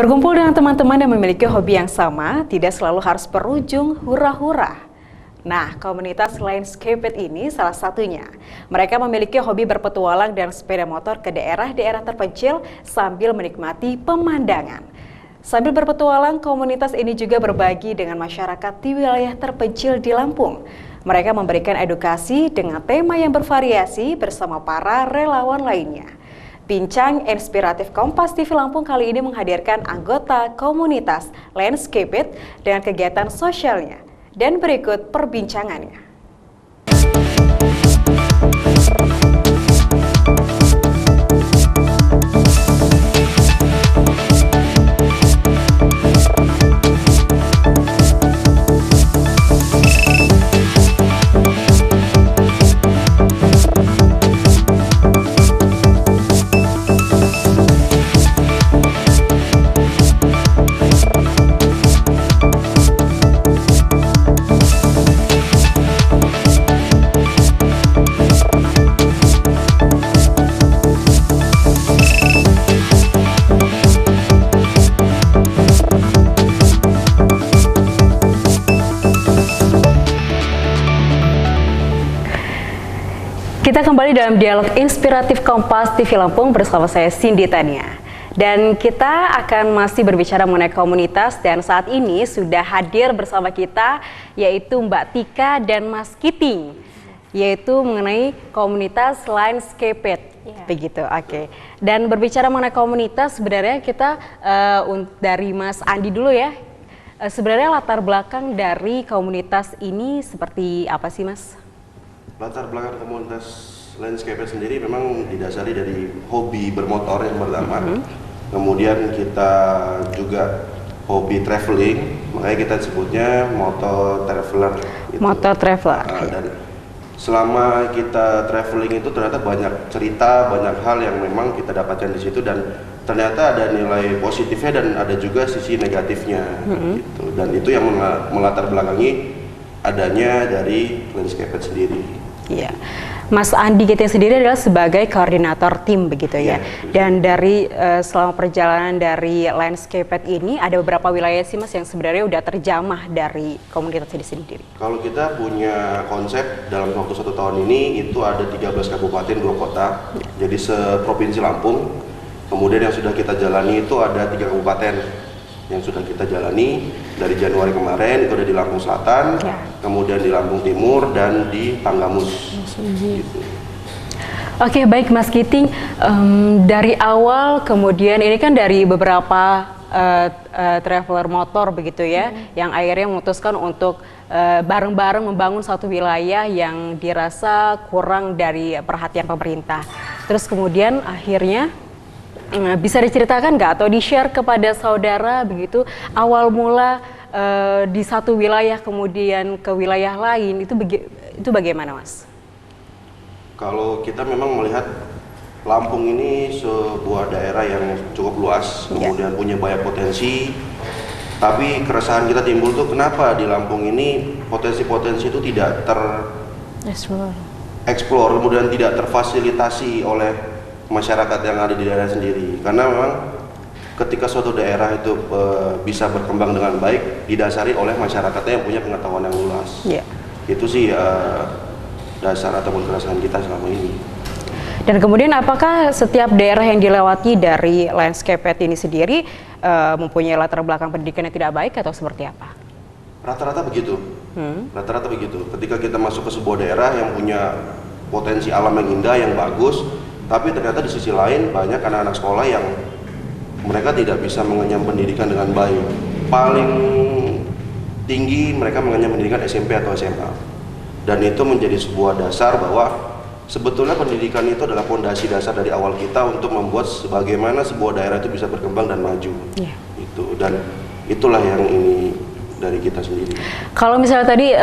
Berkumpul dengan teman-teman yang memiliki hobi yang sama tidak selalu harus berujung hura-hura. Nah, komunitas Landscaped ini salah satunya. Mereka memiliki hobi berpetualang dan sepeda motor ke daerah-daerah terpencil sambil menikmati pemandangan. Sambil berpetualang, komunitas ini juga berbagi dengan masyarakat di wilayah terpencil di Lampung. Mereka memberikan edukasi dengan tema yang bervariasi bersama para relawan lainnya. Bincang Inspiratif Kompas TV Lampung kali ini menghadirkan anggota komunitas Landscaped dengan kegiatan sosialnya. Dan berikut perbincangannya. Kita kembali dalam dialog inspiratif Kompas TV Lampung bersama saya Cindy Tania. Dan kita akan masih berbicara mengenai komunitas dan saat ini sudah hadir bersama kita yaitu Mbak Tika dan Mas Kiting. Yaitu mengenai komunitas Landscaped. Begitu, oke. Dan berbicara mengenai komunitas sebenarnya kita dari Mas Andi dulu ya. Sebenarnya latar belakang dari komunitas ini seperti apa sih Mas? Latar belakang komunitas Landscaped sendiri memang didasari dari hobi bermotor yang pertama. Kemudian kita juga hobi traveling, makanya kita sebutnya motor traveler. Gitu. Motor traveler. Dan selama kita traveling itu ternyata banyak cerita, banyak hal yang memang kita dapatkan di situ dan ternyata ada nilai positifnya dan ada juga sisi negatifnya. Gitu. Dan itu yang melatar belakangi adanya dari Landscaped sendiri. Iya, Mas Andi kita sendiri adalah sebagai koordinator tim begitu ya. Dan dari selama perjalanan dari Landscaped ini ada beberapa wilayah sih Mas yang sebenarnya udah terjamah dari komunitas ini sendiri. Kalau kita punya konsep dalam waktu 1 tahun ini itu ada 13 kabupaten 2 kota, jadi seprovinsi Lampung. Kemudian yang sudah kita jalani itu ada 3 kabupaten yang sudah kita jalani dari Januari kemarin itu ada di Lampung Selatan, kemudian di Lampung Timur dan di Tanggamus. Gitu. Oke, baik Mas Kiting, dari awal kemudian ini kan dari beberapa traveler motor begitu ya, yang akhirnya memutuskan untuk bareng-bareng membangun satu wilayah yang dirasa kurang dari perhatian pemerintah. Terus kemudian akhirnya bisa diceritakan nggak atau di-share kepada saudara begitu awal mula di satu wilayah kemudian ke wilayah lain itu bagaimana Mas? Kalau kita memang melihat Lampung ini sebuah daerah yang cukup luas, kemudian punya banyak potensi, tapi keresahan kita timbul tuh kenapa di Lampung ini potensi-potensi itu tidak tereksplor, kemudian tidak terfasilitasi oleh masyarakat yang ada di daerah sendiri, karena memang ketika suatu daerah itu bisa berkembang dengan baik didasari oleh masyarakatnya yang punya pengetahuan yang luas. Itu sih dasar ataupun keresahan kita selama ini. Dan kemudian apakah setiap daerah yang dilewati dari Landscaped ini sendiri mempunyai latar belakang pendidikan yang tidak baik atau seperti apa? Rata-rata begitu. Rata-rata begitu. Ketika kita masuk ke sebuah daerah yang punya potensi alam yang indah, yang bagus, tapi ternyata di sisi lain banyak anak-anak sekolah yang mereka tidak bisa mengenyam pendidikan dengan baik. Paling tinggi mereka mengenyam pendidikan SMP atau SMA. Dan itu menjadi sebuah dasar bahwa sebetulnya pendidikan itu adalah fondasi dasar dari awal kita untuk membuat bagaimana sebuah daerah itu bisa berkembang dan maju. Itu, dan itulah yang ini dari kita sendiri. Kalau misalnya tadi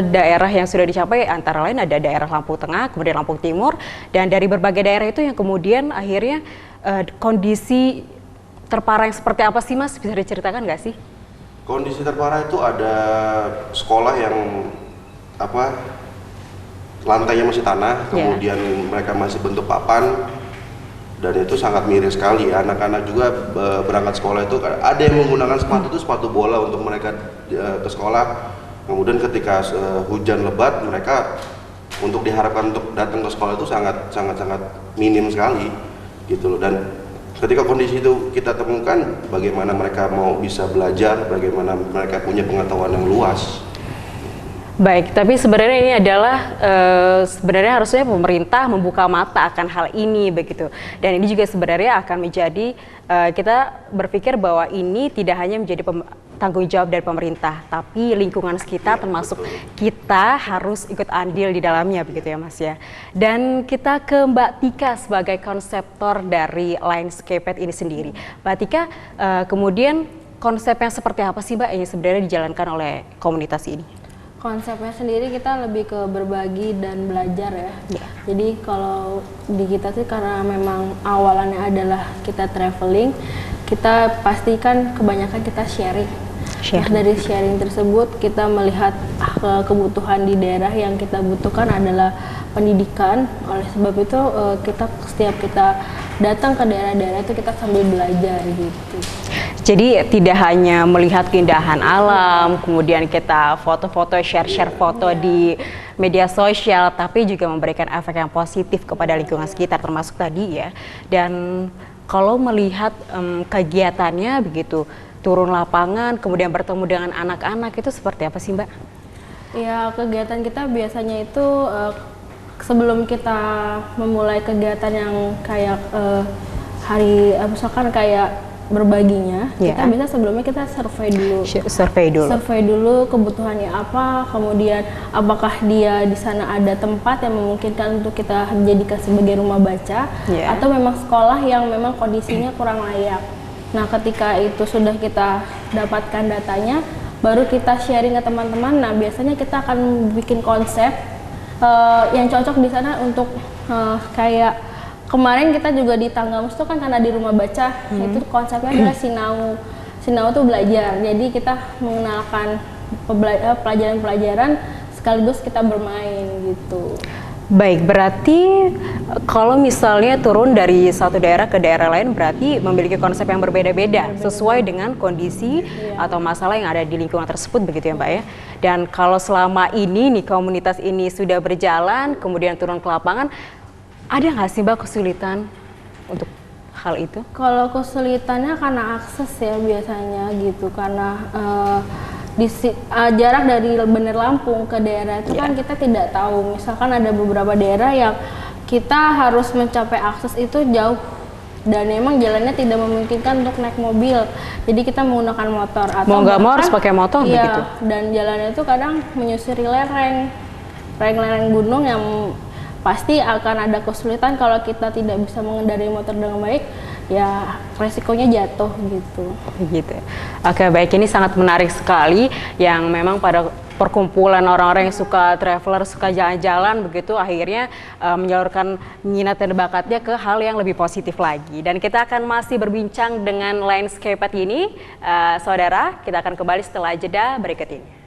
daerah yang sudah dicapai antara lain ada daerah Lampung Tengah, kemudian Lampung Timur, dan dari berbagai daerah itu yang kemudian akhirnya kondisi terparah yang seperti apa sih Mas? Bisa diceritakan nggak sih? Kondisi terparah itu ada sekolah yang lantainya masih tanah, kemudian mereka masih bentuk papan, dan itu sangat miris sekali. Anak-anak juga berangkat sekolah itu ada yang menggunakan sepatu itu sepatu bola untuk mereka ke sekolah. Kemudian ketika hujan lebat, mereka untuk diharapkan untuk datang ke sekolah itu sangat minim sekali gitu loh. Dan ketika kondisi itu kita temukan, bagaimana mereka mau bisa belajar, bagaimana mereka punya pengetahuan yang luas. Baik, tapi sebenarnya ini adalah sebenarnya harusnya pemerintah membuka mata akan hal ini begitu. Dan ini juga sebenarnya akan menjadi kita berpikir bahwa ini tidak hanya menjadi tanggung jawab dari pemerintah, tapi lingkungan sekitar termasuk kita harus ikut andil di dalamnya begitu ya Mas ya. Dan kita ke Mbak Tika sebagai konseptor dari Linescaped ini sendiri. Mbak Tika, kemudian konsep yang seperti apa sih Mbak yang sebenarnya dijalankan oleh komunitas ini? Konsepnya sendiri kita lebih ke berbagi dan belajar ya. Jadi kalau di kita sih karena memang awalannya adalah kita traveling, kita pastikan kebanyakan kita sharing. Nah, dari sharing tersebut kita melihat kebutuhan di daerah yang kita butuhkan adalah pendidikan. Oleh sebab itu setiap kita datang ke daerah-daerah itu kita sambil belajar gitu. Jadi tidak hanya melihat keindahan alam, kemudian kita foto-foto, share foto di media sosial, tapi juga memberikan efek yang positif kepada lingkungan sekitar, termasuk tadi ya. Dan kalau melihat kegiatannya begitu, turun lapangan, kemudian bertemu dengan anak-anak, itu seperti apa sih Mbak? Ya, kegiatan kita biasanya itu sebelum kita memulai kegiatan yang kayak misalkan kayak berbaginya, kita bisa sebelumnya kita survei dulu kebutuhannya apa, kemudian apakah dia di sana ada tempat yang memungkinkan untuk kita jadikan sebagai rumah baca, atau memang sekolah yang memang kondisinya kurang layak. Nah, ketika itu sudah kita dapatkan datanya, baru kita sharing ke teman-teman. Nah, biasanya kita akan bikin konsep yang cocok di sana untuk kayak kemarin kita juga di Tanggamus itu kan karena di rumah baca, itu konsepnya adalah Sinau. Sinau itu belajar, jadi kita mengenalkan pelajaran-pelajaran sekaligus kita bermain gitu. Baik, berarti kalau misalnya turun dari satu daerah ke daerah lain berarti memiliki konsep yang berbeda-beda sesuai dengan kondisi atau masalah yang ada di lingkungan tersebut begitu ya Mbak ya. Dan kalau selama ini nih komunitas ini sudah berjalan, kemudian turun ke lapangan, ada nggak sih Mbak kesulitan untuk hal itu? Kalau kesulitannya karena akses ya biasanya gitu, karena jarak dari Bener Lampung ke daerah itu kan kita tidak tahu. Misalkan ada beberapa daerah yang kita harus mencapai akses itu jauh dan memang jalannya tidak memungkinkan untuk naik mobil, jadi kita menggunakan motor atau mau nggak mau harus pakai motor begitu. Dan jalannya itu kadang menyusuri lereng gunung yang pasti akan ada kesulitan kalau kita tidak bisa mengendarai motor dengan baik, ya resikonya jatuh gitu. Begitu. Oke, baik, ini sangat menarik sekali yang memang pada perkumpulan orang-orang yang suka traveler, suka jalan-jalan begitu akhirnya menyalurkan minat dan bakatnya ke hal yang lebih positif lagi. Dan kita akan masih berbincang dengan Linescaped ini, saudara. Kita akan kembali setelah jeda berikut ini.